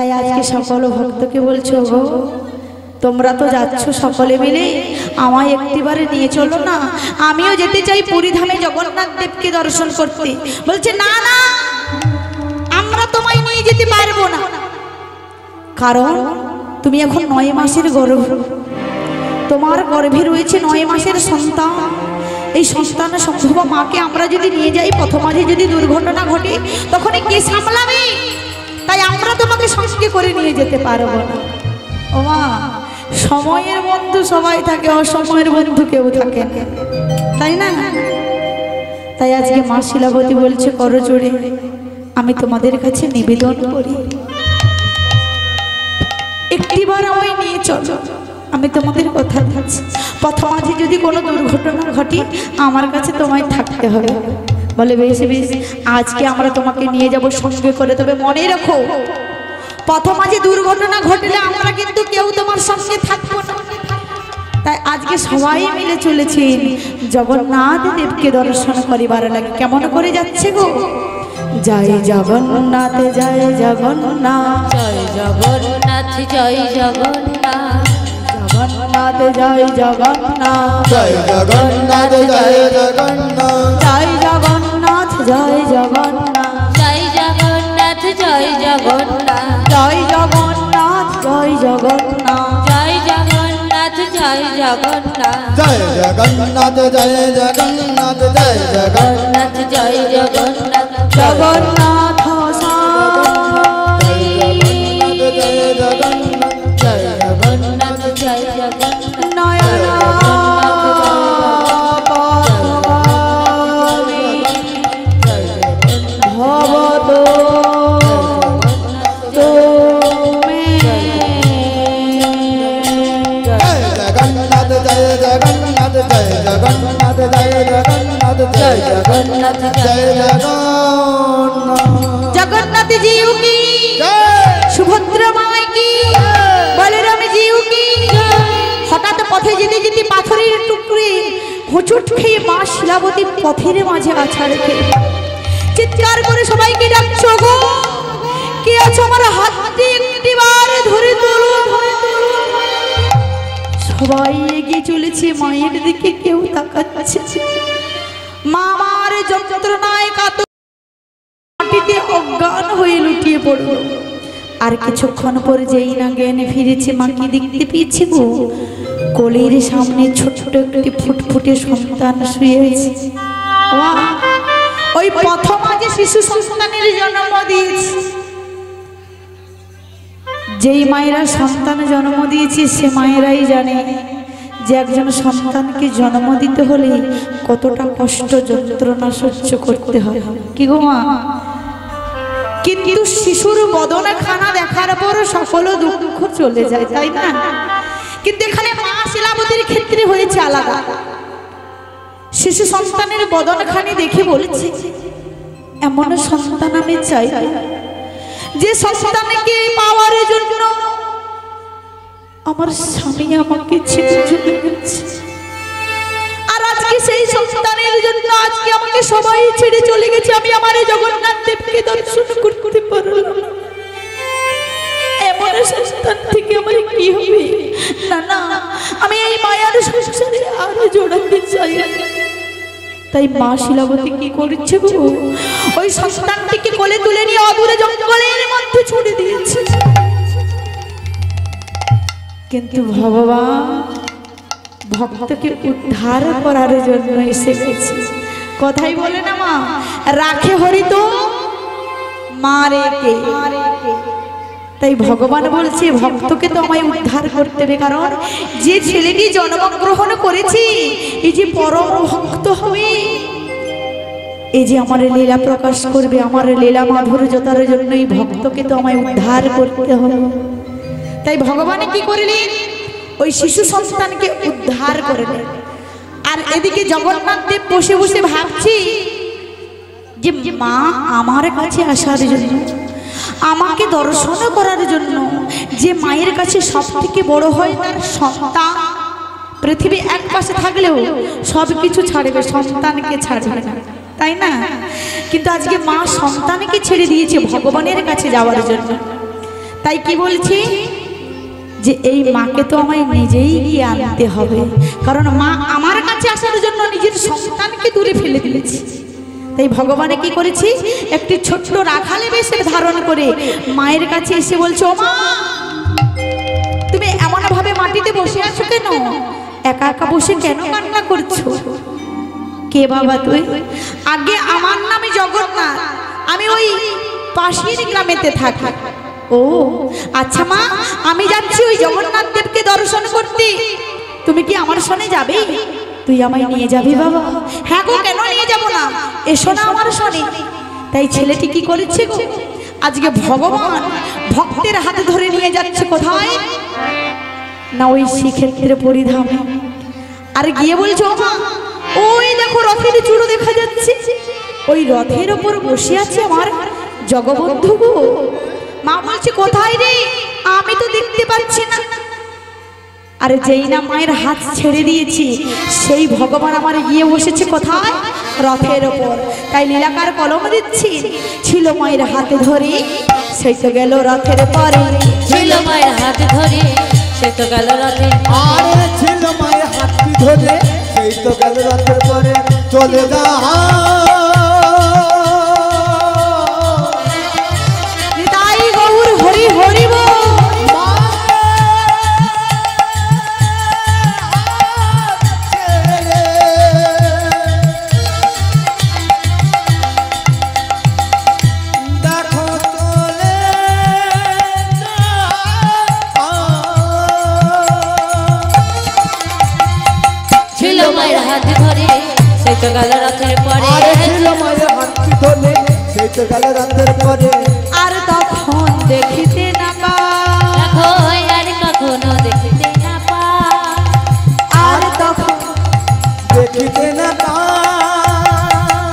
তাই আজকে সকল ভক্তকে বলছো গো, তোমরা তো যাচ্ছ সকলে মিলে, আমায় একটিবারে নিয়ে চলো না, আমিও যেতে চাই পুরী ধামে জগন্নাথ দেবকে দর্শন করতে। বলছে না না, আমরা তোমায় নিয়ে যেতে পারবো না, কারণ তুমি এখন 9 মাসের গর্ভ, তোমার গর্ভে রয়েছে 9 মাসের সন্তান। এই সন্তানের সম্ভব মাকে আমরা যদি নিয়ে যাই, প্রথম মাঝে যদি দুর্ঘটনা ঘটে তখন কে সামলাবে? তাই আমরা তোমাকে সঙ্গে করে নিয়ে যেতে পারবো না। ও মা, সময়ের বন্ধু সবাই থাকে, অসময়ের বন্ধু কেউ থাকে না, তাই না? তাই আজকে মা শিলাবতী বলছে, করজোড়ে আমি তোমাদের কাছে নিবেদন করি, একটিবার আমায় নিয়ে চলো, আমি তোমাদের কথা দিচ্ছি, প্রথম মাঝে যদি কোনো দুর্ঘটনা ঘটে আমার কাছে তোমায় থাকতে হবে। বলে বেশ বেশ, আজকে আমরা তোমাকে নিয়ে যাব সঙ্গে করে, তবে মনে রাখো প্রথম মাঝে দুর্ঘটনা ঘটলে আমরা কিন্তু কেউ তোমার সঙ্গে থাকবো না। তাই আজকে সবাই মিলে চলেছি জগন্নাথ দেবকে দর্শন করিবার লাগে। কেমন করে যাচ্ছে গো? জয় জগন্নাথ জয় জগন্নাথ, জয় জগন্নাথ জয় জগন্নাথ, জগন্নাথ জয় জগন্নাথ, জয় জগন্নাথ জয় জগন্নাথ, জয় জগন্নাথ জয় জগন্নাথ, জয় জগন্নাথ জয় জগন্নাথ, জয় জগন্নাথ জয় জগন্নাথ, জয় জগন্নাথ জয় জগন্নাথ, জয় জগন্নাথ জয় জগন্নাথ, জয় জগন্নাথ জয় জগন্নাথ, জগন্নাথ জয় জগন্নাথ, জয় জগন্নাথ জয় জগন্নাথ, নয়ন ভবত তুমি, জয় জগন্নাথ জয় জগন্নাথ, জয় জগন্নাথ জয় জগন্নাথ, জয় জগন্নাথ জয় জগন্নাথ। জগন্নাথ জিউ কি, সুভদ্রা মাই কি, বলরাম জিউ কি। হঠাৎ পথে যেতে যেতে পাথরের টুকরে হোঁচট খেয়ে মা শিলাবতী পথের মাঝে আছাড় খেয়ে চিৎকার করে সবাইকে ডাকছো গো, কে আছো আমার হাতটি একটিবার ধরে তোলো। সবাই এগিয়ে চলেছে মায়ের দিকে, কেউ তাকাচ্ছে। মা আমার যন্ত্রণায় কাতর মাটিতে অজ্ঞান হয়ে লুটিয়ে পড়ল। আর কিছুক্ষণ পরে যেই না জ্ঞানে ফিরেছে, মাকে দেখতে পেয়েছে গো, কোলের সামনে ছোট একটি ফুটফুটে সন্তান শুয়ে আছে। ওই প্রথম আজ শিশু সন্তানের জন্ম দিয়েছে। যেই মায়েরা সন্তান জন্ম দিয়েছে সে মায়েরাই জানে যে একজন সন্তানকে জন্ম দিতে হলে কতটা কষ্ট যন্ত্রণা সহ্য করতে হয়। কি গো মা? কিন্তু শিশুর বদনে খানা দেখার পর সকল দুঃখ চলে যায়, তাই না? কিন্তু এখানে মা শিলাবতীর ক্ষেত্রে হয়েছে আলাদা। শিশু সন্তানের বদনখানি দেখে বলেছে, এমন সন্তান আমি চাই যে সন্তানকে পাওয়ার জন্য আমার স্বামী আমাকে ছেড়ে চলে গেছে। আর আজকে সেই সন্তানের জন্য আজকে আমাকে সবাই ছেড়ে চলে গেছে, আমি আমার জগন্নাথ দেবকে দর্শন করতে পারলাম। এমন সন্তান থেকে আমার কি হবে? না না, আমি এই মায়ার সংসারে আরো জড়াতে চাই। তাই মা শিলাবতী কি করেছে গো, ওই সন্তানটিকে কোলে তুলে নিয়ে অদূরে জঙ্গলের মধ্যে ছুড়ে দিয়েছে। কিন্তু ভগবান ভক্তকে উদ্ধার করার জন্য এসে গেছে। কথাই বলে না মা, রাখে হরি তো মারে কে। তাই ভগবান বলছে ভক্তকে তো আমায় উদ্ধার করতে হবে, কারণ যে ছেলেটি জন্মগ্রহণ করেছে এই যে পরম ভক্ত হবে, এই যে আমার লীলা প্রকাশ করবে, আমার লীলা মাধুর্যতার জন্য এই ভক্তকে তো আমায় উদ্ধার করতে হবে। তাই ভগবান কি করলেন, ওই শিশু সন্তানকে উদ্ধার করলেন। আর এদিকে জগন্নাথ দেব বসে বসে ভাবছি যে মা আমার কাছে আসার জন্য, আমাকে দর্শন করার জন্য, যে মায়ের কাছে সব থেকে বড় হয় তার সন্তান। পৃথিবী এক পাশে থাকলেও সব কিছু ছাড়বে, সন্তানকে ছাড়বে না, তাই না? কিন্তু আজকে মা সন্তানকে ছেড়ে দিয়েছে ভগবানের কাছে যাওয়ার জন্য। তাই তাই কি বলছি যে এই মাকে তো আমায় নিজেই গিয়ে আনতে হবে, কারণ মা আমার কাছে আসার জন্য নিজের সন্তানকে দূরে ফেলে দিয়েছে। তাই ভগবানে কি করেছি, একটি ছোট্ট রাখালে বেশে ধারণ করে মায়ের কাছে এসে বলছে, ও মা তুমি এমন ভাবে মাটিতে বসে আছো কেন, একা একা বসে কেন কান্না করছো? কে বাবা তুই? আগে আমার নামে জগন্নাথ, আমি ওই পাশের গ্রামেতে থাকি। ও আচ্ছা মা, আমি যাচ্ছি ওই জগন্নাথ দেবকে দর্শন করতে, তুমি কি আমার সঙ্গে যাবে? তুই আমায় নিয়ে যাবি বাবা? হ্যাঁ গো, কেন নিয়ে যাব না, এসো না আমার সঙ্গে। তাই ছেলেটি কি করেছে গো, আজকে ভগবান ভক্তের হাতে ধরে নিয়ে যাচ্ছে কোথায় না ওই শ্রীক্ষেত্রে পরিধামে। আর গিয়ে বলছো, মা ওই দেখো রথের চূড়ো দেখা যাচ্ছে, ওই রথের ওপর বসে আছে আমার জগবন্ধু গো। মা বলছে, কোথায় রে, আমি তো দেখতে পাচ্ছি না। আরে যেই না মায়ের হাত ছেড়ে দিয়েছি, সেই ভগবান আমার গিয়ে বসেছে কোথায়, রথের ওপর। তাই লীলাকার কলম দিচ্ছি, ছিল মায়ের হাতে ধরে, সেই তো গেল রথের পরে। ছিল মায়ের হাত ধরে, সে তো গেল রথে। আরে ছিল মায়ের হাতটি ধরে, সেই তো গেল রথের পরে। চলে যা নিতাই গৌর হরি হরি বল। তো গেল রথের পরে। আরে ছিল মায়ের হাতটি ধরে, সেই তো গেল রথের পরে। আর তখন দেখিতে না পা, দেখো আর কখনো দেখিতে না পা, আর তখন দেখিতে না পা।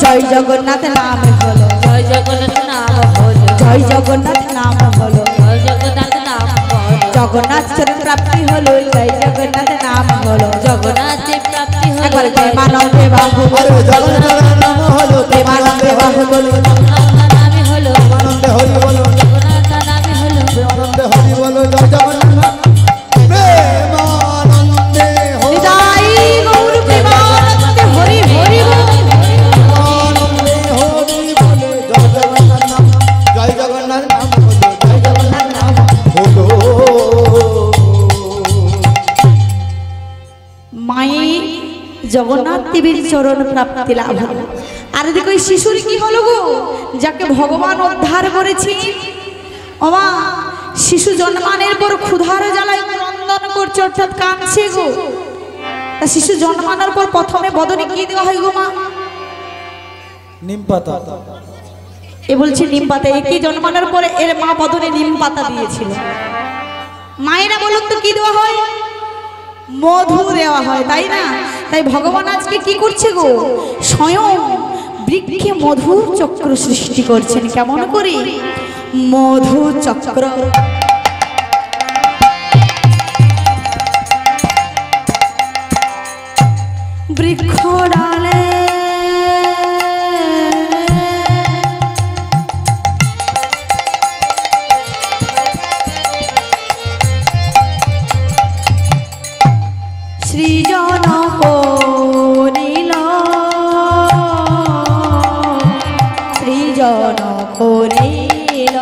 জয় জগন্নাথ নাম হলো, জয় জগন্নাথ নাম হলো, জয় জগন্নাথ নাম হলো, জয় জগন্নাথ নাম হলো, জগন্নাথ চরণ প্রাপ্তি হলো, জয় জগন্নাথ নাম হলো, জগন্নাথের প্রাপ্তি হলো। একবার প্রেমানন্দে বাহু, আরে জগন্নাথের নাম হলো, প্রেমানন্দে বাহু বলো, জগন্নাথ নামে হলো, আনন্দে হরি বলো, জগন্নাথ নামে হলো, আনন্দে হরি বলো, জয় জগন্নাথ। প্রেমানন্দে হরি, নিতাই গৌর প্রেমানন্দে হরি হরি বল। আনন্দে হরি বলে, জয় জগন্নাথ নাম, জয় জগন্নাথ নাম হলো, জয় জগন্নাথ নাম হলো। মায়ের জগন্নাথ দেবীর চরণ প্রাপ্তি লাভ হলো। আর দেখো ওই শিশুর কি হলো গো, যাকে ভগবান উদ্ধার করেছে। ও মা, শিশু জন্মানোর পর ক্ষুধার জ্বালায় ক্রন্দন করছে, অর্থাৎ কাঁদছে গো। তা শিশু জন্মানোর পর প্রথমে বদনে কি দেওয়া হয় গো মা? নিম পাতা। এ বলছে নিম পাতা। একে জন্মানোর পরে এর মা বদনে নিম পাতা দিয়েছিল। মায়েরা বলুন তো কি দেওয়া হয়? মধু দেওয়া হয়, তাই না? তাই ভগবান আজকে কি করছে গো, স্বয়ং বৃক্ষে মধুর চক্র সৃষ্টি করছেন। কেমন করে? মধু চক্র। বৃক্ষ ডালে সৃজন করিল, সৃজন করিল।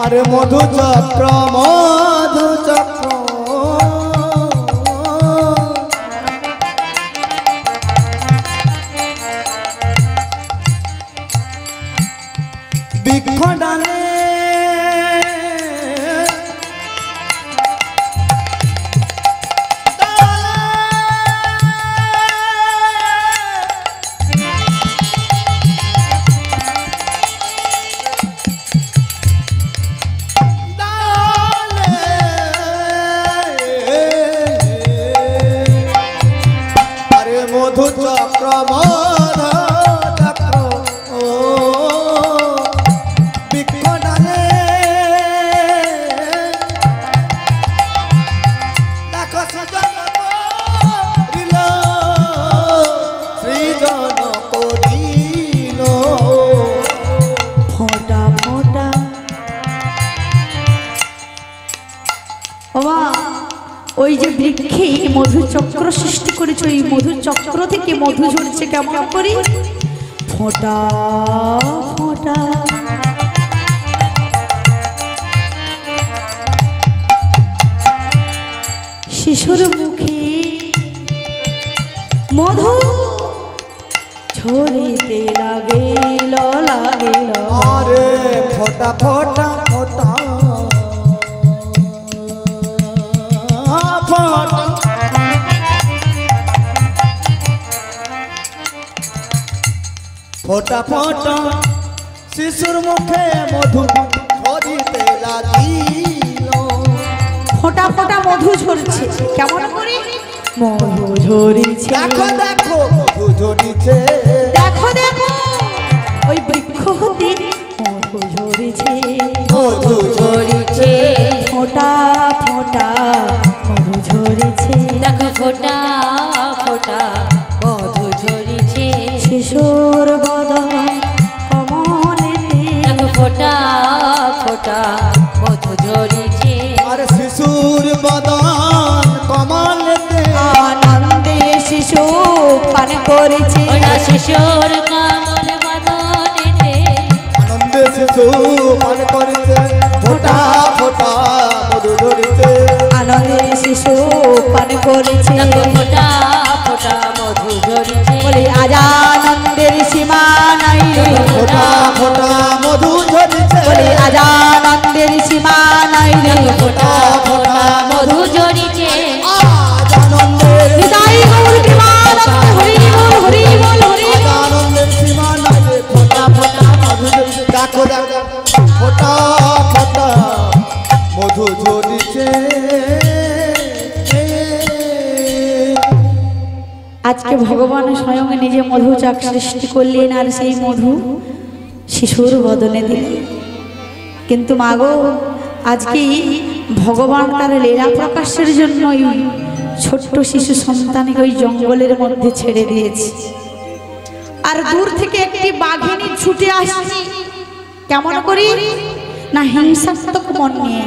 আরে মধু চক্র, মধু চক্র, বৃক্ষ ডালে মধু চক্র, মধু চক্র, ও বৃক্ষ ডালে দেখো সজন করিল, সৃজন করিল। ফোঁটা ফোঁটা বাবা ওই যে বৃক্ষে মধুর চক্র সৃষ্টি করেছে, ওই মধুর চক্র থেকে মধু ঝরছে কেমন করে? ফোঁটা ফোঁটা। শিশুর মুখে মধু ঝরিতে লাগিল লাগিল। আরে ফোঁটা ফোঁটা ফোঁটা ফোঁটা ফোঁটা শিশুর মুখে মধু ঝরিতে লাগিল। ফোঁটা ফোঁটা মধু ঝরছে কেমন করে? মধু ঝরিছে, দেখো দেখো মধু ঝরিছে, দেখো দেখো ওই বৃক্ষ হতে মধু ঝরিছে, মধু ঝরিছে। ফোঁটা ফোঁটা মধু ঝরিছে, দেখো ফোঁটা ফোঁটা মধু ঝরিছে। শিশুর বদন কমলেতে, দেখো ফোঁটা ফোঁটা মধু ঝরিছে। আরে শিশুর বদন কমলেতে আনন্দে শিশু পান করেছে। ওরা শিশুর কমল বদনেতে আনন্দে শিশু পান করেছে। ফোঁটা ফোঁটা মধু ঝরিছে, আনন্দে শিশু পান করেছে। দেখো ফোঁটা ফোঁটা মধু ঝরিছে। বলে আজ আনন্দের সীমা নাই রে, ফোঁটা ফোঁটা মধু ঝরিছে। বলে আজ আনন্দের সীমা নাই রে। দেখো ফোঁটা ফোঁটা মধু ঝরিছে। আজ আনন্দের হৃদয় গৌর প্রেমানন্দে হরি বল হরি বল হরি আজ বল। আনন্দের সীমা নাই রে। ফোঁটা ফোঁটা মধু ঝরিছে। দেখো দেখো ফোঁটা ফোঁটা মধু ঝরিছে। আজকে ভগবান স্বয়ং নিজে মধু চাক সৃষ্টি করলেন আর সেই মধু শিশুর বদনে দিলেন। কিন্তু মাগো আজকে ভগবান তার লীলা প্রকাশের জন্য ছোট্ট শিশু সন্তানকে ওই জঙ্গলের মধ্যে ছেড়ে দিয়েছে। আর দূর থেকে একটি বাঘিনী ছুটে আসছে কেমন করে? না হিংসাত্মক মন নিয়ে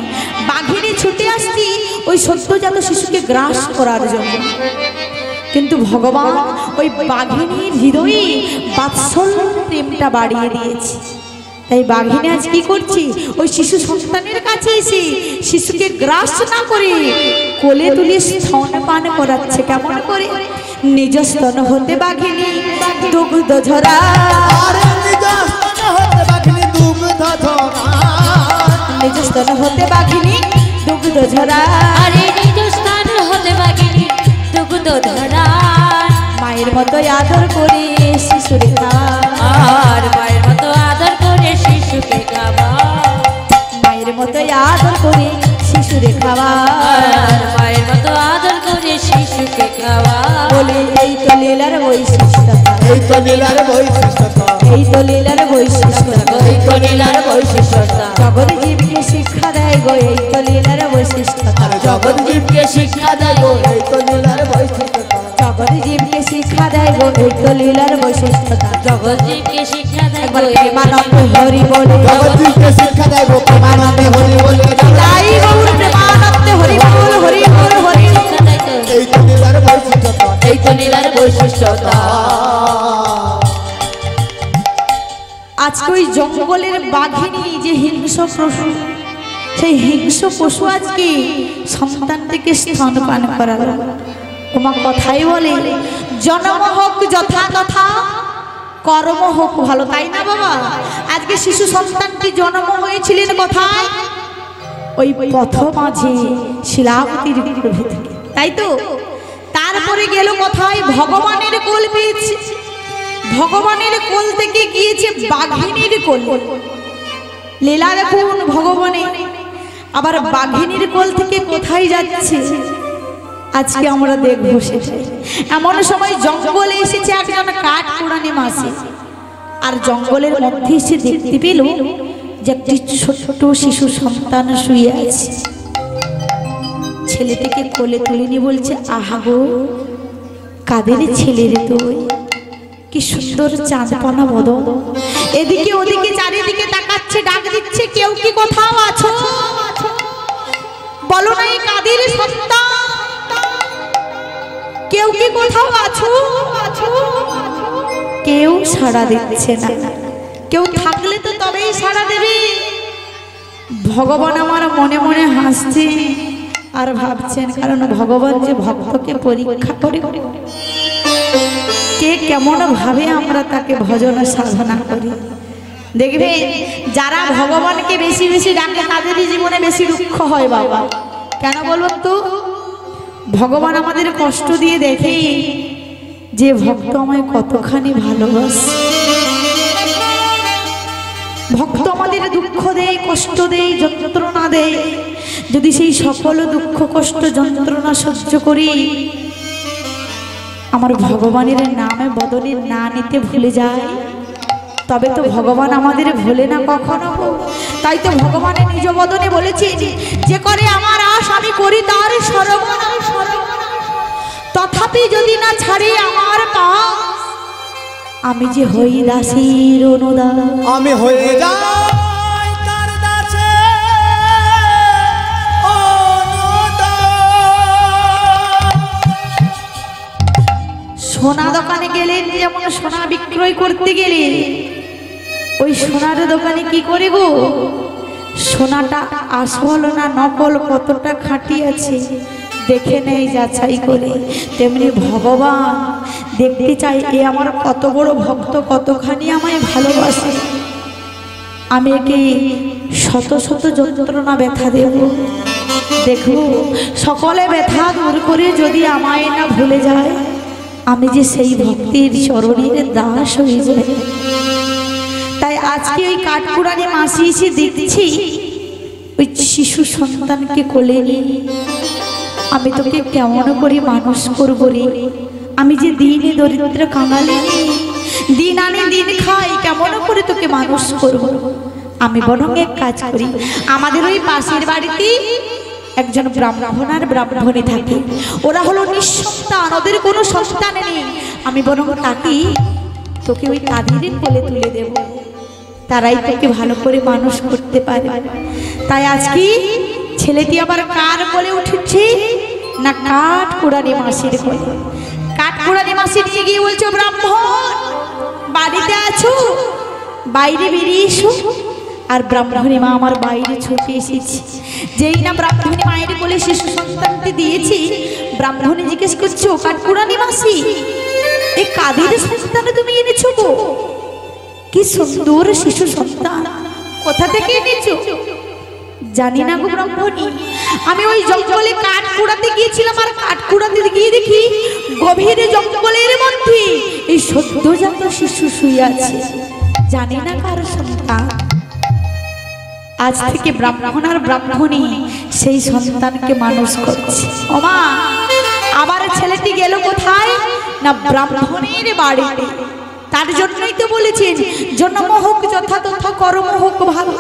বাঘিনী ছুটে আসছে ওই সদ্যজাত শিশুকে গ্রাস করার জন্য। কিন্তু ভগবান ওই বাঘিনীর হৃদয়ে বাৎসল্য প্রেমটা বাড়িয়ে দিয়েছে। তাই বাঘিনী আজ কি করছে? ওই শিশু সন্তানের কাছে এসে শিশুকে গ্রাস না করে কোলে তুলে স্তন পান করাচ্ছে কেমন করে? নিজ স্তন হতে বাঘিনী দুগ্ধ ঝরা, আরে নিজ স্তন হতে বাঘিনী দুগ্ধ ঝরা, নিজ স্তন হতে বাঘিনী দুগ্ধ ঝরা। আরে নিজ স্থান হতে বাগিনী দুগ্ধ ধরা। মায়ের মতো আদর করে শিশুরে খাওয়া, আর মায়ের মতো আদর করে শিশুকে খাওয়া। মায়ের মতো আদর করে শিশুরে খাওয়া। আর মায়ের মতো আদর করে শিশুকে খাওয়া। বলে এই তো লীলার বৈশিষ্ট্যতা, এই তো লীলার বৈশিষ্ট্যতা, এই তো লীলার বৈশিষ্ট্যতা। এই তো লীলার বৈশিষ্ট্যতা। জগৎ জীবকে শিক্ষা দেয় গো এই তো লীলার বৈশিষ্ট্যতা। জগৎ জীবকে শিক্ষা দেয় এই তো লীলার বৈশিষ্ট্যতা, জগৎ জীবকে শিক্ষা দেয় গো এই তো লীলার বৈশিষ্ট্যতা। জগৎ জীবকে শিক্ষা দেয় একবার প্রেমানন্দে হরি বলে, জগৎকে শিক্ষা দেব প্রেমানন্দে হরি বলে। তাই গৌর প্রেমানন্দে হরি বল হরি বল হরি বল। শিক্ষা দেয় তো। এই তো লীলার বৈশিষ্ট্যতা, এই তো লীলার বৈশিষ্ট্যতা। আজকে ওই জঙ্গলের বাঘিনী যে হিংস্র পশু, সেই হিংস্র পশু আজকে সন্তানটিকে স্তনপান করালো। ওমা কথাই বলে জন্ম হোক যথা তথা কর্ম হোক ভালো, তাই না বাবা? আজকে শিশু সন্তানটি জন্ম হয়েছিলেন কোথায়? ওই পথ মাঝে শিলাবতীর গর্ভে থেকে, তাই তো? তারপরে গেল কোথায়? ভগবানের কোল পেয়েছে। ভগবানের কোল থেকে গিয়েছে বাঘিনীর কোল। লীলা দেখুন ভগবানের। আবার বাঘিনীর কোল থেকে কোথায় যাচ্ছে আজকে আমরা দেখবো সেটা। এমন সময় জঙ্গলে এসেছে একজন কাঠ কুড়ানি মাসি, আর জঙ্গলের মধ্যে এসে দেখতে পেল যে একটি ছোট্ট শিশু সন্তান শুয়ে আছে। ছেলেটিকে কোলে তুলে নিয়ে বলছে, আহা গো কাদের ছেলে রে তুই, কি সুন্দর চাঁদপানা বদন। এদিকে ওদিকে চারিদিকে তাকাচ্ছে, ডাক দিচ্ছে, কেউ কি কোথাও আছো? বলো না এই কাদের সন্তান কেউ কি কোথাও আছো? কেউ সাড়া দিচ্ছে না। কেউ থাকলে তো তবেই সাড়া দেবে। ভগবান আমার মনে মনে হাসছে আর ভাবছেন, কারণ ভগবান যে ভক্তকে পরীক্ষা করে কে কেমন ভাবে আমরা তাকে ভজন সাধনা করি। দেখবে যারা ভগবানকে বেশি বেশি ডাকে তাদেরই জীবনে বেশি দুঃখ হয় বাবা। কেন বলুন তো? ভগবান আমাদের কষ্ট দিয়ে দেখে যে ভক্ত আমায় কতখানি ভালোবাসে। ভক্ত আমাদের দুঃখ দেয়, কষ্ট দেয়, যন্ত্রণা দেয়। যদি সেই সকল দুঃখ কষ্ট যন্ত্রণা সহ্য করি, আমার ভগবানের নামে বদনের না নিতে ভুলে যায়, তবে তো ভগবান আমাদের ভুলে না কখনো। তাই তো ভগবানের নিজ বদনে বলেছে, যে করে আমার আশ আমি করি তার সর্বনাশ, তথাপি যদি না ছাড়ি আমার পাশ, আমি যে হই দাসীর অনুদাস। আমি হয়ে যাই তার দাসে সোনা দোকানে গেলেন, যেমন সোনা বিক্রয় করতে গেলে ওই সোনার দোকানে কি করে গো, সোনাটা আসল না নকল, কতটা খাঁটি আছে দেখে নেই যাচাই করে। তেমনি ভগবান দেখতে চাই এ আমার কত বড় ভক্ত, কতখানি আমায় ভালোবাসে। আমি একে শত শত যন্ত্রণা ব্যথা দেব, দেখো সকলে ব্যথা দূর করে যদি আমায় না ভুলে যায়, আমি যে সেই ভক্তির চরণের দাস হয়ে যাই। তাই আজকে ওই কাঠপুরানি মাসি এসে দেখছি ওই শিশু সন্তানকে কোলে নিয়ে, আমি তোকে কেমন করে মানুষ করবো রে, আমি যে দিনে দরিদ্র কাঙালি, দিন আনি দিন খাই, কেমন করে তোকে মানুষ করবো। আমি বরং এক কাজ করি, আমাদের ওই পাশের বাড়িতে একজন ব্রাহ্মণ আর ব্রাহ্মণী থাকে, ওরা হলো নিঃসন্তান, ওদের কোনো সন্তান নেই। আমি বরং তাকে তোকে ওই কাঁধের কোলে তুলে দেব, তারাই তোকে ভালো করে মানুষ করতে পারে। তাই আজকে ছেলেটি আবার কার কোলে উঠেছে না, কাঠপুরানি মাসির কোলে। কাঠপুরানি মাসি নিয়ে গিয়ে বলছো, ব্রাহ্মণ বাড়িতে আছো? বাইরে বেরিয়ে এসো। আর ব্রাহ্মণী মা আমার বাইরে ছুটে এসেছি। যেই না ব্রাহ্মণী মায়ের কোলে শিশু সন্তানটি দিয়েছি, ব্রাহ্মণী জিজ্ঞেস করছো, কাঠপুরানি মাসি এই কাদের সন্তান তুমি এনেছো গো? কি সুন্দর শিশু সন্তান, কোথা থেকে এনেছো? জানি না গো ব্রাহ্মণী, আমি ওই জঙ্গলে কাঠ কুড়াতে গিয়েছিলাম, আর কাঠ কুড়াতে গিয়ে দেখি গভীর জঙ্গলের মধ্যে এই সদ্যজাত শিশু শুয়ে আছে, জানি না কার সন্তান। আজ থেকে ব্রাহ্মণ আর ব্রাহ্মণী সেই সন্তানকে মানুষ করছে। ওমা, আবার ছেলেটি গেল কোথায় না, ব্রাহ্মণের বাড়িতে। তার জন্যই তো বলেছেন, জন্ম হোক যথা তথা কর্ম হোক ভালো।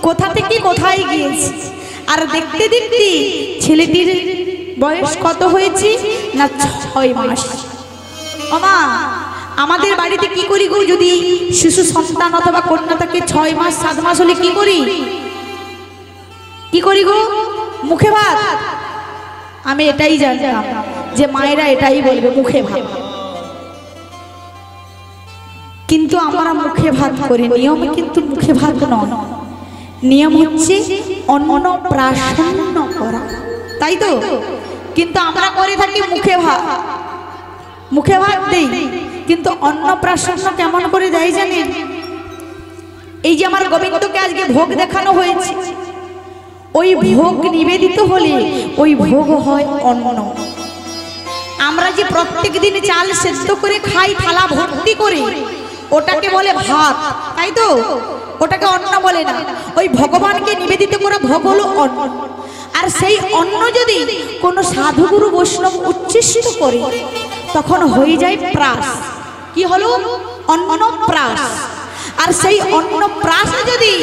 কোথা থেকে কোথায় গিয়েছে, আর দেখতে দেখতে ছেলেটির বয়স কত হয়েছে না, 6 মাস। ওমা, আমাদের বাড়িতে কি করি গো, যদি শিশু সন্তান অথবা কন্যা থাকে 6 মাস 7 মাস হলে কি করি? কি করি গো? মুখে ভাত। আমি এটাই জানতাম যে মায়েরা এটাই বলবে, মুখে ভাত। কিন্তু আমরা মুখে ভাত করি, নিয়ম কিন্তু মুখে ভাত নয়, নিয়ম হচ্ছে অন্নপ্রাশন করা, তাই তো? কিন্তু আমরা করে থাকি মুখে ভাত, মুখে ভাত দেই, কিন্তু অন্নপ্রাশন কেমন করে দেয় জানেন? এই যে আমার গোবিন্দকে আজকে ভোগ দেখানো হয়েছে, ওই ভোগ নিবেদিত হলে ওই ভোগ হয় অন্ন। আমরা যে প্রত্যেক দিন চাল সেদ্ধ করে খাই থালা ভর্তি করে, ওটাকে বলে ভাত, তাই তো? ওটাকে অন্ন বলে না। ওই ভগবানকে নিবেদিত করা ভোগ হলো অন্ন। আর সেই অন্ন যদি কোনো সাধুগুরু বৈষ্ণব উচ্ছিষ্ট করে, তখন হয়ে যায় প্রাস। কি হলো? অন্নপ্রাস। আর সেই অন্নপ্রাস যদি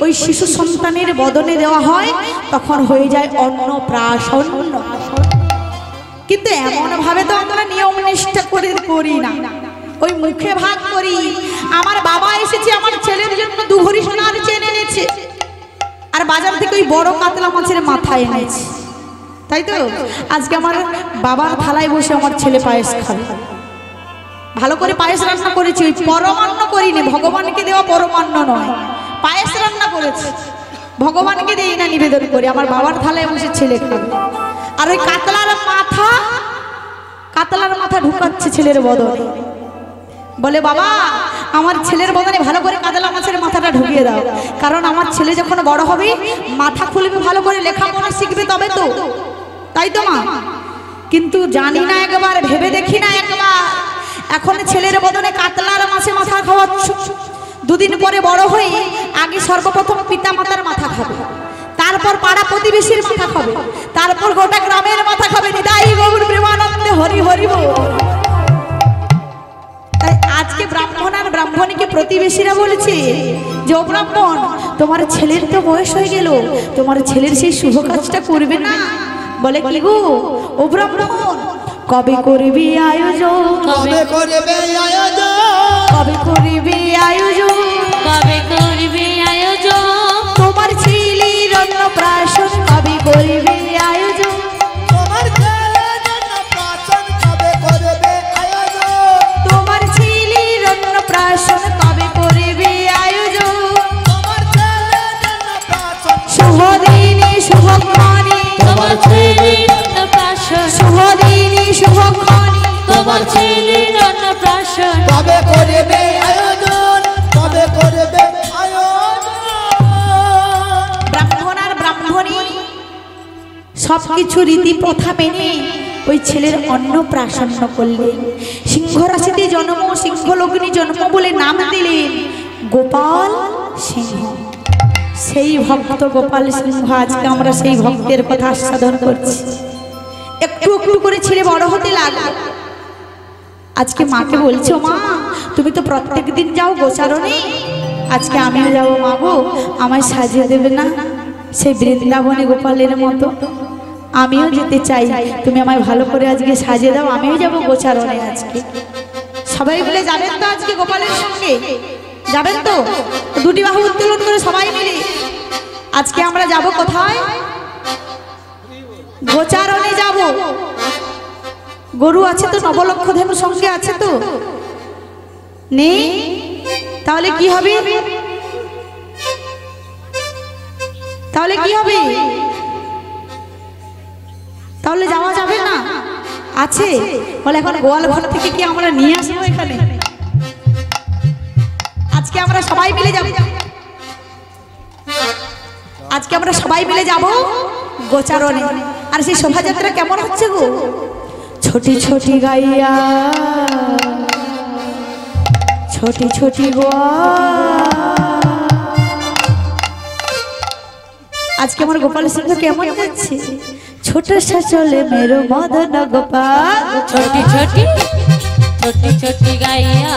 ওই শিশু সন্তানের বদনে দেওয়া হয়, তখন হয়ে যায় অন্নপ্রাশন। কিন্তু এমন ভাবে তো আমরা নিয়ম নিষ্ঠা করে করি না, ওই মুখে ভাত করি। আমার বাবা এসেছে আমার ছেলের জন্য 2 ভরি সোনার চেন এনেছে, আর বাজার থেকে ওই বড় কাতলা মাছের মাথা এনেছে। তাই তো আজকে আমার বাবার থালায় বসে আমার ছেলে পায়েস খাবে। ভালো করে পায়েস রান্না করেছি, ওই পরমান্ন করিনি, ভগবানকে দেওয়া পরমান্ন নয়, পায়েস রান্না করেছি, ভগবানকে দেই না, নিবেদন করি। আমার বাবার থালায় বসে ছেলে খাবে। আর ওই কাতলার মাথা ঢুকাচ্ছে ছেলের বদনে, বলে বাবা আমার ছেলের বদনে ভালো করে কাতলা মাছের মাথাটা ঢুকিয়ে দাও, কারণ আমার ছেলে যখন বড় হবে মাথা খুলবে, ভালো করে লেখাপড়া শিখবে, তবে তো। তাই তো মা? কিন্তু জানি না একবার, ভেবে দেখি না একবার, এখন ছেলের বদনে কাতলার মাছে মাথা খাওয়াচ্ছ, দুদিন পরে বড় হয়ে আগে সর্বপ্রথম পিতা মাতার মাথা খাবে, তারপর পাড়া প্রতিবেশীর মাথা খাবে, তারপর গোটা গ্রামের মাথা খাবে। নিতাই গৌর প্রেমানন্দে হরি হরি বল। তাই আজকে ব্রাহ্মণ আর ব্রাহ্মণীকে প্রতিবেশীরা বলেছে যে ও ব্রাহ্মণ, তোমার ছেলের তো বয়স হয়ে গেল, তোমার ছেলের সেই শুভ কাজটা করবে না? বলে কি গো ও ব্রাহ্মণ, কবে করবি আয়োজন, কবে করবে আয়োজন, কবে করবি আয়োজন, কবে করবি আয়োজন, তোমার ছেলের অন্নপ্রাশন কবে করবি আয়োজন, তোমার ছেলের অন্নপ্রাশন কবে করবে আয়োজন, তোমার ছেলের অন্নপ্রাশন কবে করবি আয়োজন, তোমার ছেলের অন্নপ্রাশন, শুভ দিনে শুভক্ষণে, তোমার ছেলের অন্নপ্রাশন, শুভ দিনে শুভক্ষণে, তোমার ছেলের অন্নপ্রাশন, কবে করবে আয়োজন, কবে করবে আয়োজন। ব্রাহ্মণ আর ব্রাহ্মণী সবকিছু রীতি প্রথা মেনে ওই ছেলের অন্নপ্রাশন করলেন। সিংহ রাশিতে জন্ম, সিংহ লগ্নে জন্ম বলে নাম দিলেন গোপাল সিংহ। সেই ভক্ত গোপাল সিংহ, আজকে আমরা সেই ভক্তের কথা আস্বাদন করছি। একটু একটু করে ছেলে বড় হতে লাগলো। আজকে মাকে বলছো, মা তুমি তো প্রত্যেক দিন যাও গোচারণে, আজকে আমিও যাবো মা গো, আমায় সাজিয়ে দেবে না সেই বৃন্দাবনে গোপালের মতো? আমিও যেতে চাই, তুমি আমায় ভালো করে আজকে সাজিয়ে দাও, আমিও যাবো গোচারণে। আজকে সবাই মিলে যাবেন তো? আজকে গোপালের সঙ্গে যাবেন তো? দুটি বাহু উত্তোলন করে সবাই মিলে আজকে আমরা যাব কোথায়? গোচারণে যাব। গরু আছে তো? নবলক্ষ ধেনু সঙ্গে আছে তো? নেই? তাহলে কি হবে? তাহলে কি হবে? তাহলে যাওয়া যাবে না? আছে বলে এখন গোয়াল ঘর থেকে কি আমরা নিয়ে আসবো এখানে? আজকে আমরা সবাই মিলে যাব, আজকে আমরা সবাই মিলে যাব গোচারণে। আর সেই শোভাযাত্রা কেমন হচ্ছে গো? ছোটি ছোটি গাইয়া, ছোটি ছোটি গোয়া। আজকে আমার গোপাল সিংহ কেমন যাচ্ছে? ছোট সা চলে মেরো মদন গোপাল, ছোটি ছোটি ছোটি ছোটি গাইয়া,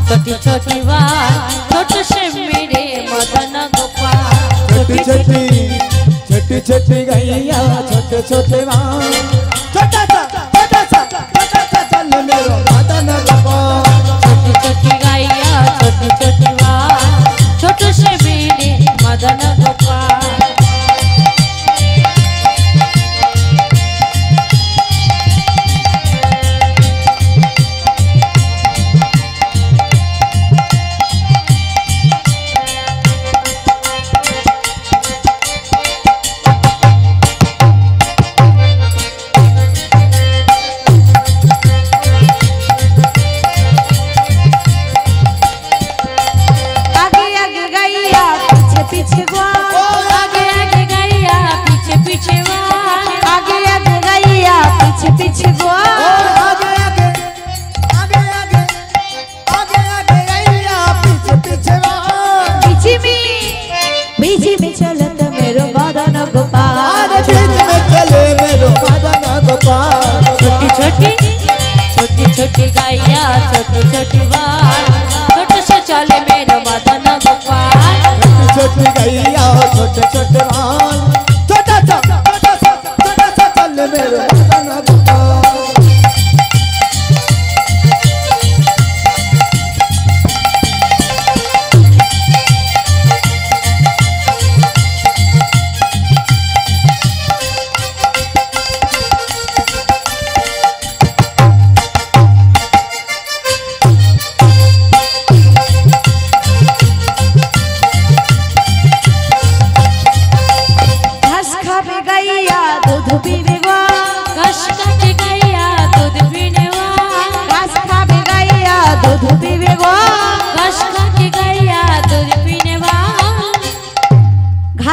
ছোটি ছোটি বাল, ছোট সে মেরে মদন গোপাল। छोटी छोटी छोटी छोटी गैया, छोटे छोटे माँ, छोटा सा चल मेरो मदन गोपाल। छोटी छोटी गाइया, छोटी छोटी बाल, ছোট সে মেরে মদন গোপাল।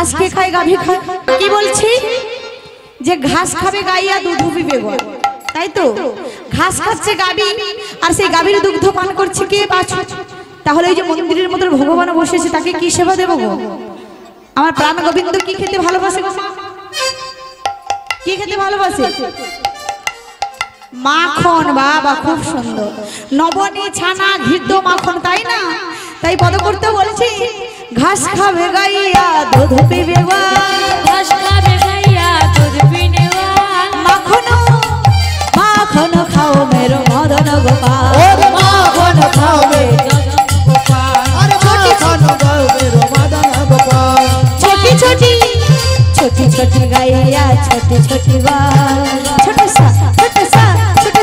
ঘাস কে খায়? গাভী খায়। কি বলছি যে ঘাস খাবে গাই আর দুধ পিবে গো, তাই তো? ঘাস খাচ্ছে গাভী আর সেই গাভীর দুগ্ধ পান করছে কে? বাছুর। তাহলে এই যে মন্দিরের মধ্যে ভগবান বসেছে তাকে কি সেবা দেবো গো? আমার প্রাণ গোবিন্দ কি খেতে ভালোবাসে গো? মা কি খেতে ভালোবাসে? মাখন। বাবা খুব সুন্দর। নবনী ছানা ঘিদ্ধ মাখন, তাই না? তাই পদ করতে বলেছি ঘাস খাবে গাইয়া দুধ পিবে গো, ঘাস খাবে গাইয়া দুধ পিবে গো, মাখন মাখন খাও মেরো মদন গোপাল, ওরে মাখন খাবে গোপাল। আরে মাখন খাবে রমাদান গোপাল। ছোটি ছোটি ছোটি ছোটি গাইয়া ছোটি ছোটি বাল, ছোট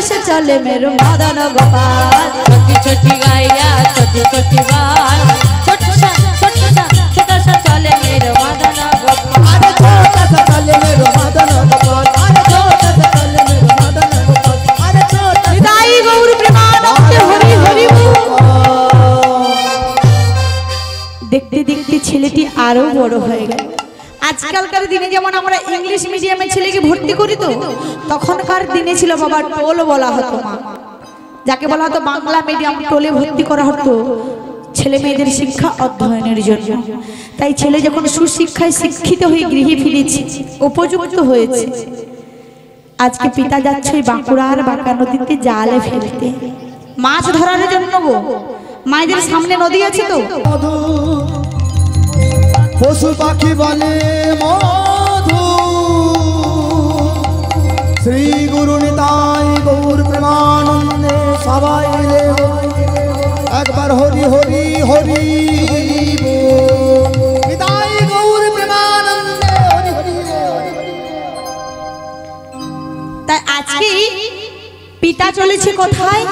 সা চলে মেরো মদন গোপাল। छोटी छोटी गाइया छोटी छोटी बाल, छोटा सा चले मेरे मदन गोपाल। আরে ছোটা সা চলে মেরো মদন গোপাল, আরে ছোটা সা চলে মেরো মদন গোপাল, আরে ছোটা নিতাই গৌর প্রেমানন্দে হরি হরি বল। দেখতে দেখতে ছেলেটি আরো বড় হয়ে গেল। আজকালকার দিনে যেমন আমরা ইংলিশ মিডিয়ামে ছেলেকে ভর্তি করি, তো তখনকার দিনে ছিল বাবা টোল বলা হতো। মা যাকে বলা হতো বাংলা মিডিয়াম, টোলে ভর্তি করা হতো ছেলে মেয়েদের শিক্ষা অধ্যয়নের জন্য। তাই ছেলে যখন সুশিক্ষায় শিক্ষিত হয়ে গৃহে ফিরেছে, উপযুক্ত হয়েছে, আজকে পিতা যাচ্ছে বাঁকুড়ার বাঁকা নদীতে জালে ফেলতে, মাছ ধরার জন্য গো। মায়েদের সামনে নদী আছে তো, মধু পশু পাখি বলে মধু। শ্রী গুরু নিতাই গৌর প্রেমানন্দে সবাই মিলে একবার হরি হরি হরি বল। নিতাই গৌর প্রেমানন্দে হরি হরি বল। তাই আজকে পিতা চলেছে কোথায়?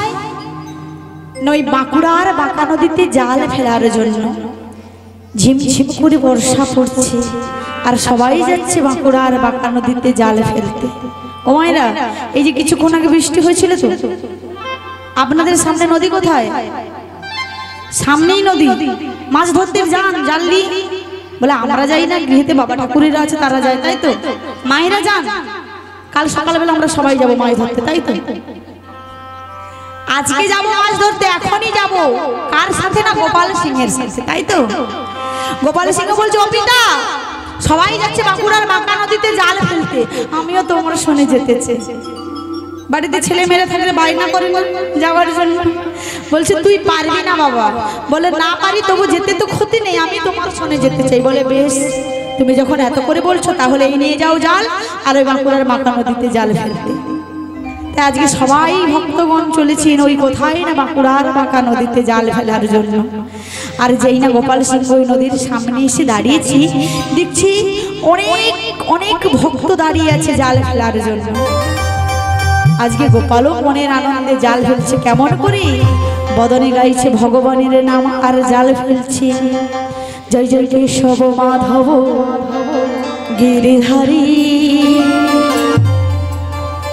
নই বাঁকুড়ার বাঁকা নদীতে জাল ফেলার জন্য। ঝিমঝিম করে বর্ষা পড়ছে আর সবাই যাচ্ছে বাঁকুড়ার বাঁকা নদীতে জাল ফেলতে। ও মায়েরা, এই যে কিছুক্ষণ আগে বৃষ্টি হয়েছিল তো, আপনাদের সামনে নদী কোথায়? সামনেই নদী। মাছ ধরতে যান, জানলি বলে আমরা যাই না, গৃহেতে বাবা ঠাকুরেরা আছে তারা যায়, তাই তো? মায়েরা যান, কাল সকালবেলা আমরা সবাই যাব মাছ ধরতে, তাই তো? আজকে যাব মাছ ধরতে, এখনই যাব। কার সাথে? না গোপাল সিংহের সাথে, তাই তো? গোপাল সিংহ বলছে ও পিতা, সবাই যাচ্ছে বাঁকুড়ার বাঁকা নদীতে জাল ফেলতে, আমিও তোমার শুনে যেতে চাই। বাড়িতে ছেলে মেয়ে থাকলে বায়না করে যাওয়ার জন্য। বলছে তুই পারবি না বাবা? বলে না পারি, তবু যেতে তো ক্ষতি নেই, আমি তোমার শুনে যেতে চাই। বলে বেশ, তুমি যখন এত করে বলছো তাহলে এই নিয়ে যাও জাল, আর ওই বাঁকুড়ার বাঁকা নদীতে জাল ফেলতে। তাই আজকে সবাই ভক্তগণ চলেছেন ওই কোথায়? না বাঁকুড়ার বাঁকা নদীতে জাল ফেলার জন্য। আর যেই না গোপাল সিংহ ওই নদীর সামনে এসে দাঁড়িয়েছি, দেখছি অনেক অনেক ভক্ত দাঁড়িয়ে আছে জাল ফেলার জন্য। আজকে গোপালও মনের আনন্দে জাল ফেলছে। কেমন করে? বদনে গাইছে ভগবানের নাম আর জাল ফেলছে। জয় জয় কেশব মাধব গিরিধারী,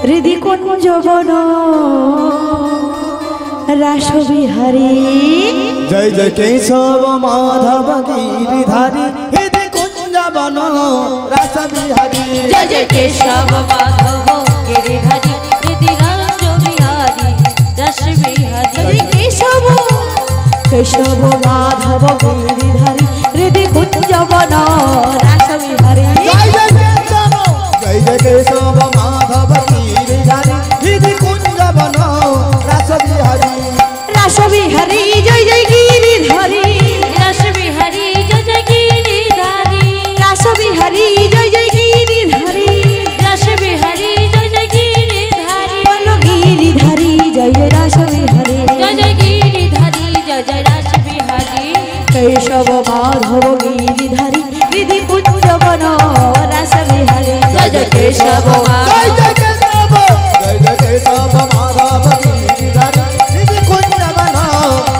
হৃদি কুঞ্জ বন রাসবিহারী। জয় জয় কেশব মাধব গিরিধারী, হৃদি কুঞ্জ বন রাসবিহারী। जय जय केशव माधव गिरिधारी, हृदि रंज बिहारी रस बिहारी। কেশব কেশব মাধব গিরিধারী, হৃদি কুঞ্জ বন রাসবিহারী। জয় জয় কেশব, জয় জয় কেশব মাধব গিরিধারী, হৃদি কুঞ্জ বন রাসবিহারী। রাসবিহারী জয় জয় গিরিধারী, रस बिहारी जय जय गिरिधारी, রাসবিহারী জয় জয় গিরিধারী। रस बिहारी जय जय गिरिधारी, বলো গিরিধারী জয় জয় রাসবিহারী। जय जय गिरिधारी जय जय रस बिहारी। কেশব মাধব গিরিধারী, হৃদি কুঞ্জ বন রাসবিহারী। जय जय केशव জয় জয় কেশব, জয় জয় কেশব মাধব গিরিধারী, হৃদি কুঞ্জ বন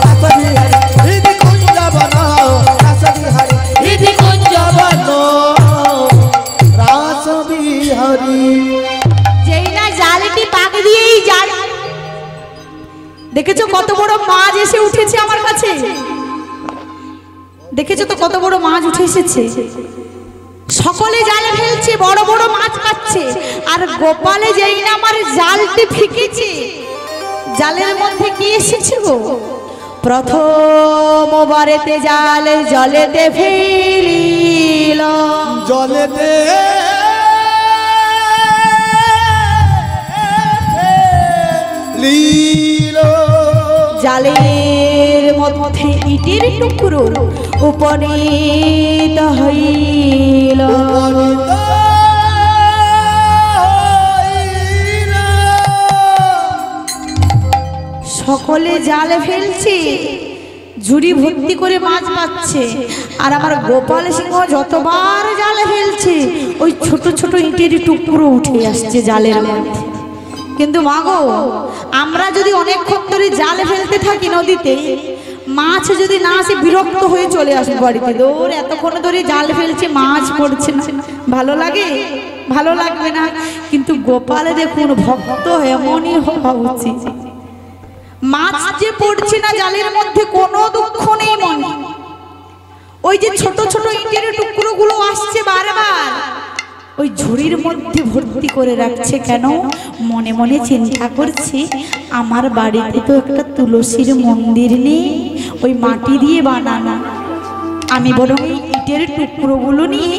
রাসবিহারী। হৃদি কুঞ্জ বন রাসবিহারী, हृदि कुंज বন রাসবিহারী। যেই না জালটি পাক দিয়েই জাল, দেখেছো কত বড় মাছ এসে উঠেছে আমার কাছে? দেখেছো তো কত বড় মাছ উঠে এসেছে? সকলে জালে ফেলছে, বড় বড় মাছ পাচ্ছে, আর গোপালে যেই না আমার জালটি ফিকেছে, জালের মধ্যে কি এসেছে গো? প্রথম বারেতে জাল জলেতে ফেলিল, জলেতে লীল, জালের মধ্যে ইটের টুকরো উপনীত হইল। সকলে জাল ফেলছে, ঝুড়ি ভর্তি করে মাছ পাচ্ছে, আর আমার গোপাল সিংহ যতবার জালে ফেলছে ওই ছোট ছোট ইটের টুকরো উঠে আসছে জালের মধ্যে। কিন্তু মাগো, আমরা যদি অনেকক্ষণ ধরে জালে ফেলতে থাকি নদীতে, মাছ যদি না আসে বিরক্ত হয়ে চলে আসবে বাড়িতে। দৌড় এতক্ষণ ধরে জাল ফেলছে, মাছ পড়ছে না, ভালো লাগে? ভালো লাগবে না। কিন্তু গোপালে দেখুন, ভক্ত এমনই হওয়া উচিত। মাছ যে পড়ছে না জালের মধ্যে, কোনো দুঃখ নেই মনে। ওই যে ছোট ছোট ইটের টুকরো গুলো আসছে বারবার, ওই ঝুড়ির মধ্যে ভর্তি করে রাখছে কেন? মনে মনে চিন্তা করছে, আমার বাড়িতে তো একটা তুলসীর মন্দির নেই, ওই মাটি দিয়ে বানানো। আমি বরং এই ইটের টুকরোগুলো নিয়ে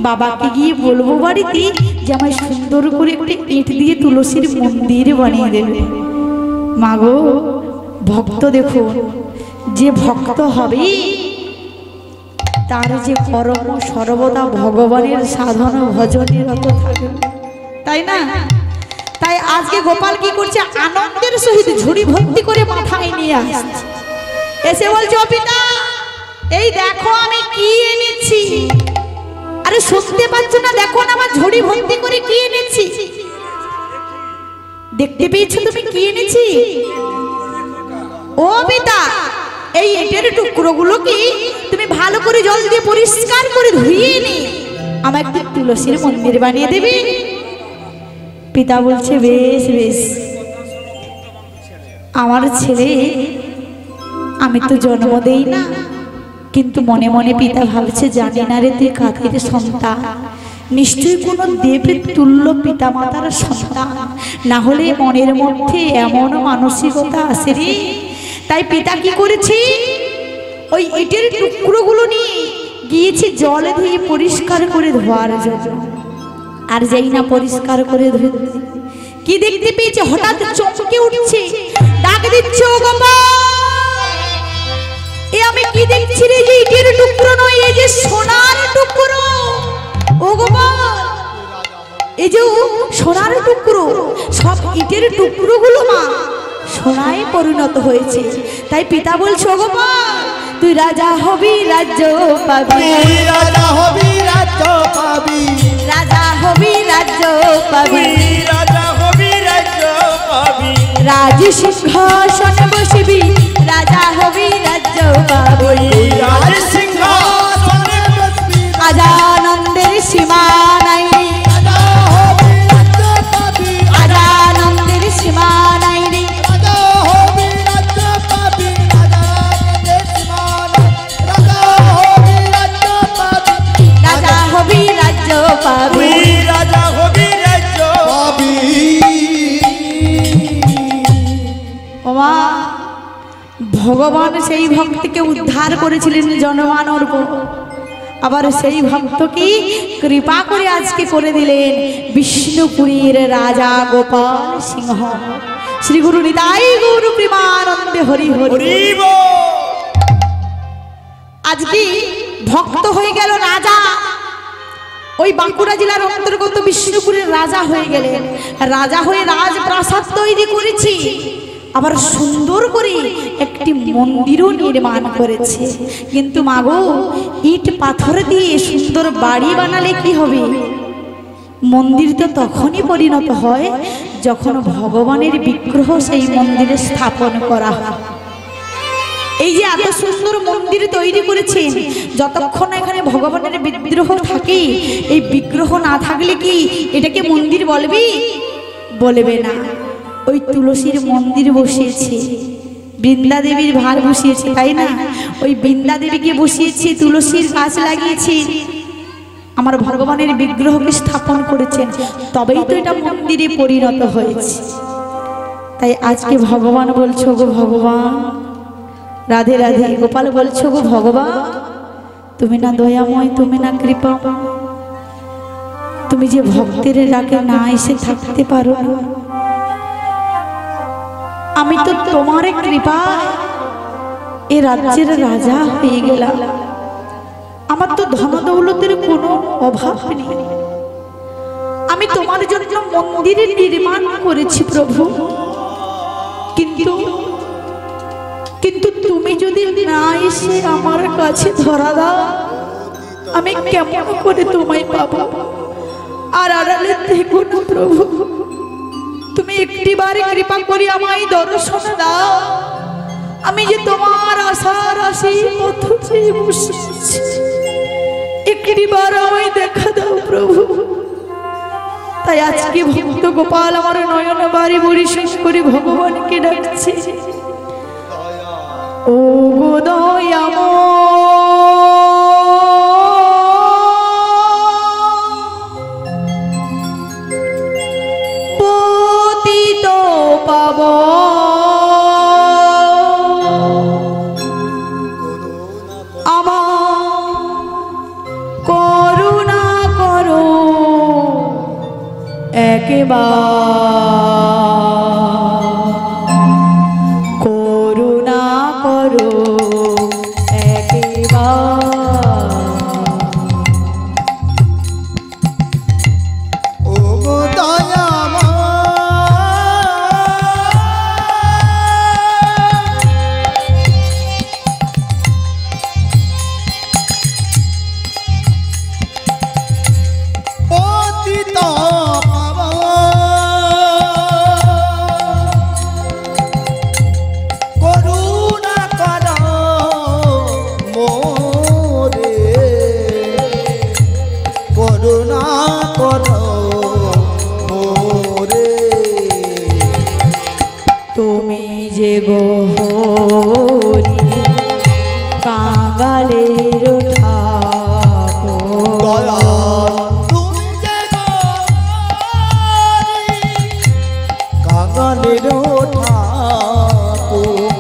বাবাকে গিয়ে বলবো বাড়িতে যে আমায় সুন্দর করে একটা ইট দিয়ে তুলসীর মন্দির বানিয়ে দেবে। মাগো, ভক্ত দেখুন, যে ভক্ত হবে তার যে কর্ম সর্বদা ভগবানের সাধন ভজনে রত থাকে, তাই না? তাই আজকে গোপাল কি করছে? আনন্দের সহিত ঝুড়ি ভর্তি করে মাথায় নিয়ে আসছে, এসে বলছে, ও পিতা, এই দেখো আমি কি এনেছি। আরে শুনতে পাচ্ছ না? দেখো না আমার ঝুড়ি ভর্তি করে কি এনেছি। দেখতে পেয়েছো তুমি কি এনেছি? ও পিতা, এই ইটের টুকরোগুলো কি তুমি ভালো করে জল দিয়ে পরিষ্কার করে ধুইয়ে নি আমার একটি তুলসীর মন্দির বানিয়ে দেবে? পিতা বলছে, বেশ বেশ। আমার ছেলে, আমি তো জন্ম দেই না, কিন্তু মনে মনে পিতা ভাবছে, জানি না রে তুই কাদের সন্তান, নিশ্চয়ই কোনো দেবের তুল্য পিতা মাতার সন্তান, না হলে মনের মধ্যে এমন মানসিকতা আসে রে। তাই পিতা কি করেছে? ওই ইটের টুকরোগুলো নিয়ে গিয়েছে জলে ধুয়ে পরিষ্কার করে ধোয়ার জন্য। আর যেই না পরিষ্কার করে ধুয়ে কি দেখতে পেয়েছে? হঠাৎ চমকে উঠছে, ডাক দিচ্ছে, ও গোপাল, এ আমি কি দেখছি রে? যে ইটের টুকরো নয়, এই যে সোনার টুকরো। ও গোপাল, এই যে সোনার টুকরো, সব ইটের টুকরোগুলো মা সোনায় পরিণত হয়েছে। তাই পিতা বলছে, ও গোপাল, তুই রাজা হবি, রাজ্য পাবি, রাজা হবি, রাজ্য পাবি, রাজা হবি, রাজ্য পাবি, রাজা হবি, রাজ্য পাবি, রাজ সিংহাসনে বসবি, রাজা হবি, রাজ্য পাবি, রাজ সিংহাসনে বসবি, আজানন্দের সীমা নাই, রাজা হবি, রাজ্য পাবি, আজানন্দের সীমা নাই রে। রাজা হবি, রাজ্য পাবি, রাজা সীমান, রাজা হবি, রাজ্য পাবি, রাজা হবি, রাজ্য পাবি, রাজা হবি, রাজ্য পাবি। ওমা, ভগবান সেই ভক্তকে উদ্ধার করেছিলেন জনমানব, আবার সেই ভক্তকে কৃপা করে আজকে করে দিলেন বিষ্ণুপুরীর রাজা গোপাল সিংহ। শ্রী গুরু নিতাই গৌর প্রেমানন্দে হরি হরি। আজকে ভক্ত হয়ে গেল রাজা, ওই বাঁকুড়া জেলার অন্তর্গত বিষ্ণুপুরের রাজা হয়ে গেলেন। রাজা হয়ে রাজপ্রাসাদ তৈরি করেছি, আবার সুন্দর করে একটি মন্দিরও নির্মাণ করেছে। কিন্তু মাগো, ইট পাথর দিয়ে সুন্দর বাড়ি বানালে কি হবে? মন্দির তো তখনই পরিণত হয় যখন ভগবানের বিগ্রহ সেই মন্দিরে স্থাপন করা হয়। এই যে এত সুন্দর মন্দির তৈরি করেছেন, যতক্ষণ এখানে ভগবানের বিগ্রহ থাকে, এই বিগ্রহ না থাকলে কি এটাকে মন্দির বলবি? বলবে না। ওই তুলসীর মন্দির বসিয়েছে, বৃন্দা দেবীর ভার বসিয়েছে, তাই না? ওই বৃন্দা দেবীকে বসিয়েছে, তুলসীর গাছ লাগিয়েছে। আমার ভগবানের বিগ্রহকে স্থাপন করেছেন, তবেই তো এটা মন্দিরে পরিণত হয়েছে। তাই আজকে ভগবান বলছো গো ভগবান, রাধে রাধে। গোপাল বলছো গো ভগবান, তুমি না দয়াময়, তুমি না কৃপা, তুমি যে ভক্তের ডাকে না এসে থাকতে পারো না। আমি তো তোমার কৃপায় এ রাজ্যের রাজা হয়ে গেলাম। আমার তো ধন দৌলতের কোনো অভাব নেই। আমি তোমার জন্য মন্দির নির্মাণ করেছি প্রভু, কিন্তু কিন্তু তুমি যদি না এসে আমার কাছে ধরা দাও, আমি কেমন করে তোমায় পাবো? আর আড়ালে থেকো না প্রভু, তুমি একটিবার কৃপা করে আমায় দর্শন দাও। আমি যে তোমার আশার আশি পথ চেয়ে বসেছি, একটিবার আমায় দেখা দাও প্রভু। তাই আজকে ভক্ত গোপাল আমার নয়ন বাড়ি বরিশেষ করে ভগবানকে ডাকছে, ও গো দয়াময়, পতিত পাবন, আমার করুণা করো একবার, করুণা করো একবার। ও গো দয়াময়, পতিত পাবন, করুণা করো মোরে, করুণা করো মোরে। তুমি যে গহরি কাঙালের ঠাকুর, দয়াল তুমি যে কাঙালের ঠাকুর,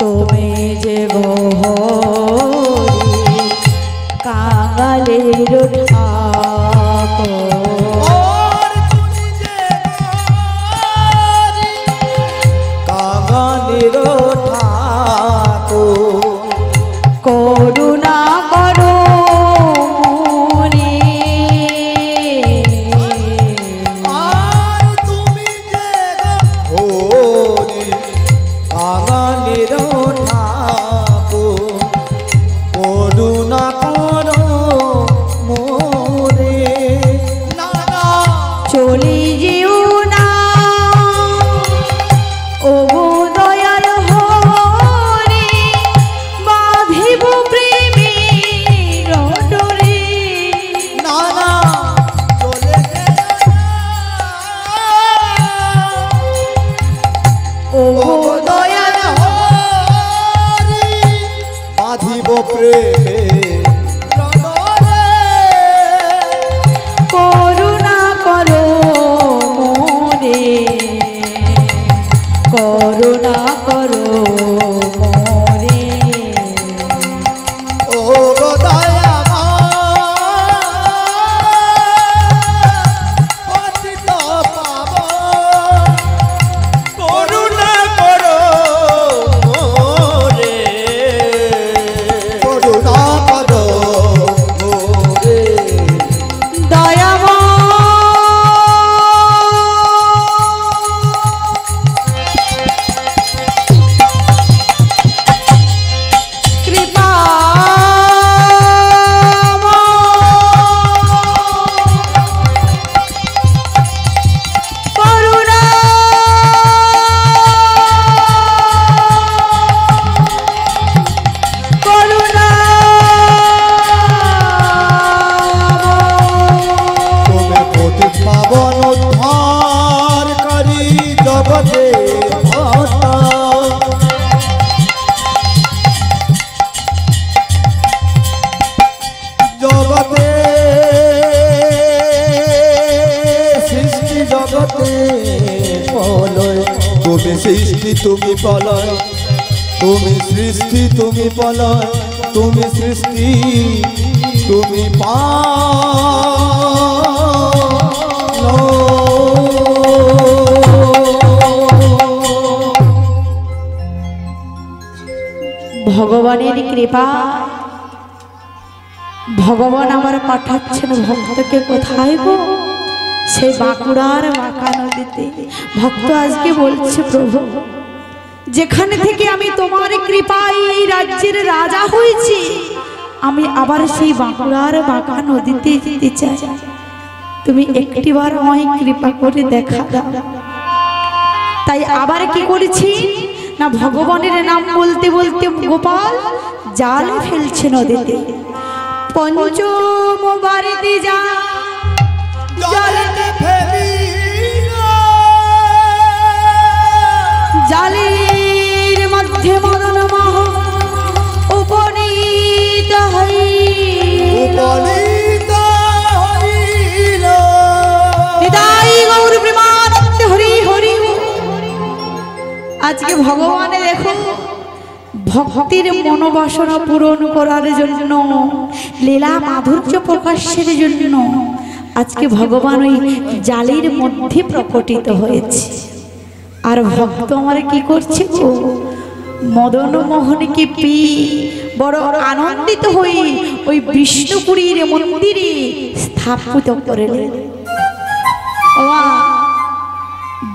তুমি যে গহরি কাঙালের ঠাকুর, আর তুমি যে কাঙালের ঠাকুর, করুণা করো মোরে। আর তুমি যে হরি কাঙালের ঠাকুর, করুণা করো মোরে। না না চলে যেও না ও গো দয়াল হরি, বাঁধিব প্রেমের ডোরে। না না চলে যেও না। ও ও গো দয়াল হরি, বাঁধিব প্রেমে করুণা করো সৃষ্টি তুমি পলয়, তুমি সৃষ্টি তুমি পলয়, তুমি সৃষ্টি তুমি ভগবানের কৃপা, ভগবান আমার পাঠাচ্ছেন ভক্তকে কোথায় গো? সেই বাঁকুড়ার বাঁকা নদীতে। ভক্ত আজকে বলছে, প্রভু যেখানে থেকে আমি তোমার কৃপায় এই রাজ্যের রাজা হয়েছি, আমি আবার সেই বাঁকুড়ার বাঁকা নদীতে যেতে চাই। তুমি একটিবার আমায় কৃপা করে দেখা দাও। তাই আবার কি করেছি না, ভগবানের নাম বলতে বলতে গোপাল জাল ফেলছে নদীতে। পঞ্চম বাড়িতে যা জলেতে ফেলিনা, জালের মধ্যে মদন মোহ উপনীত হইল। হৃদয় গৌর প্রেমানন্দ হরি হরি। আজকে ভগবানে দেখো ভক্তির মনোবাসনা পূরণ করার জন্য, লীলা মাধুর্য প্রকাশের জন্য আজকে ভগবান ওই জালের মধ্যে প্রকটিত হয়েছে। আর ভক্ত আমার কি করছে গো, মদন মোহনকে পেয়ে বড় আনন্দিত হয়ে ওই বিষ্ণুপুরীর মন্দিরে স্থাপিত করলেন।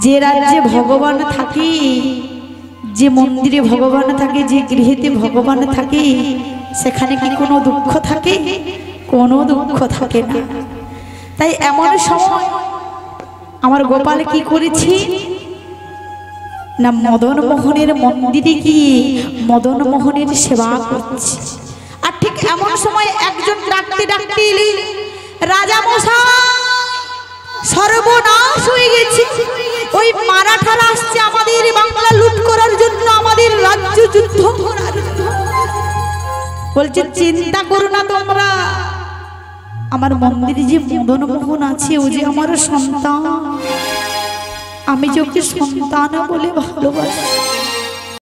যে রাজ্যে ভগবান থাকে, যে মন্দিরে ভগবান থাকে, যে গৃহেতে ভগবান থাকে, সেখানে কি কোনো দুঃখ থাকে? কোনো দুঃখ থাকে না। তাই এমন সময় আমার গোপাল কি করেছে না, মদন মোহনের মন্দিরে গিয়ে মদন মোহনের সেবা করছে। আর ঠিক এমন সময় একজন ডাকতে ডাকতে এলেন, রাজা মশাই সর্বনাশ হয়ে গেছে, ওই মারাঠারা আসছে আমাদের বাংলা লুট করার জন্য, আমাদের রাজ্য যুদ্ধ করার জন্য। বলছে চিন্তা করো না তোমরা, আমার মন্দিরে যে মদন মোহন আছে ও যে আমার সন্তান, আমি যে ওকে সন্তান বলে ভালোবাসি।